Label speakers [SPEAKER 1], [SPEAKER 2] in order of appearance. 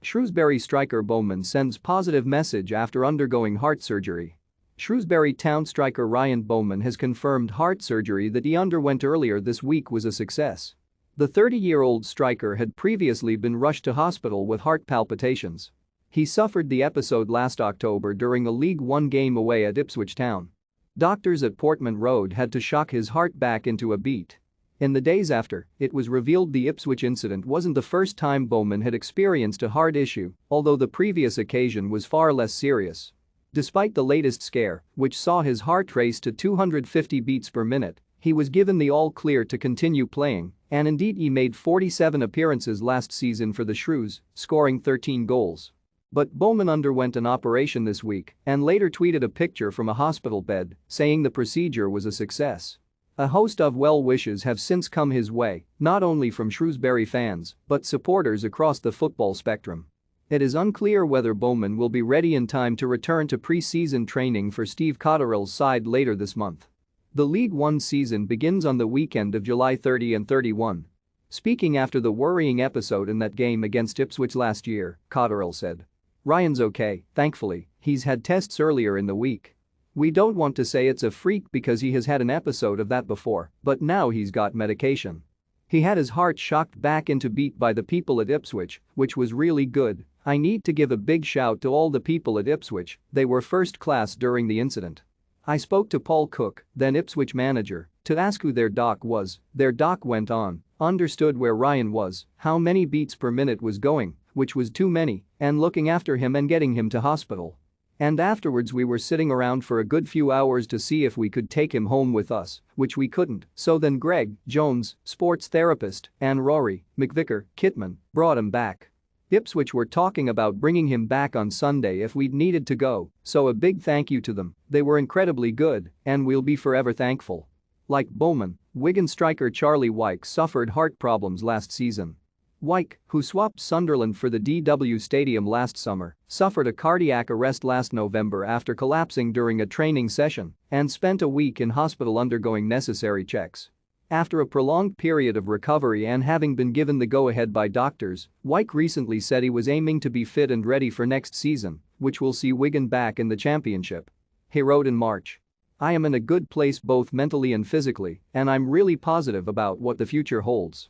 [SPEAKER 1] Shrewsbury striker Bowman sends positive message after undergoing heart surgery. Shrewsbury Town striker Ryan Bowman has confirmed heart surgery that he underwent earlier this week was a success. The 30-year-old striker had previously been rushed to hospital with heart palpitations. He suffered the episode last October during a League One game away at Ipswich Town. Doctors at Portman Road had to shock his heart back into a beat. In the days after, it was revealed the Ipswich incident wasn't the first time Bowman had experienced a heart issue, although the previous occasion was far less serious. Despite the latest scare, which saw his heart race to 250 beats per minute, he was given the all-clear to continue playing, and indeed he made 47 appearances last season for the Shrews, scoring 13 goals. But Bowman underwent an operation this week and later tweeted a picture from a hospital bed, saying the procedure was a success. A host of well wishes have since come his way, not only from Shrewsbury fans, but supporters across the football spectrum. It is unclear whether Bowman will be ready in time to return to pre-season training for Steve Cotterill's side later this month. The League One season begins on the weekend of July 30 and 31. Speaking after the worrying episode in that game against Ipswich last year, Cotterill said, "Ryan's okay, thankfully, he's had tests earlier in the week. We don't want to say it's a freak because he has had an episode of that before, but now he's got medication. He had his heart shocked back into beat by the people at Ipswich, which was really good. I need to give a big shout to all the people at Ipswich, they were first class during the incident. I spoke to Paul Cook, then Ipswich manager, to ask who their doc was. Their doc went on, understood where Ryan was, how many beats per minute was going, which was too many, and looking after him and getting him to hospital. And afterwards we were sitting around for a good few hours to see if we could take him home with us, which we couldn't, so then Greg Jones, sports therapist, and Rory McVicker, kitman, brought him back. Ipswich were talking about bringing him back on Sunday if we'd needed to go, so a big thank you to them, they were incredibly good, and we'll be forever thankful." Like Bowman, Wigan striker Charlie Wyke suffered heart problems last season. Wyke, who swapped Sunderland for the DW Stadium last summer, suffered a cardiac arrest last November after collapsing during a training session and spent a week in hospital undergoing necessary checks. After a prolonged period of recovery and having been given the go-ahead by doctors, Wyke recently said he was aiming to be fit and ready for next season, which will see Wigan back in the Championship. He wrote in March, "I am in a good place both mentally and physically, and I'm really positive about what the future holds.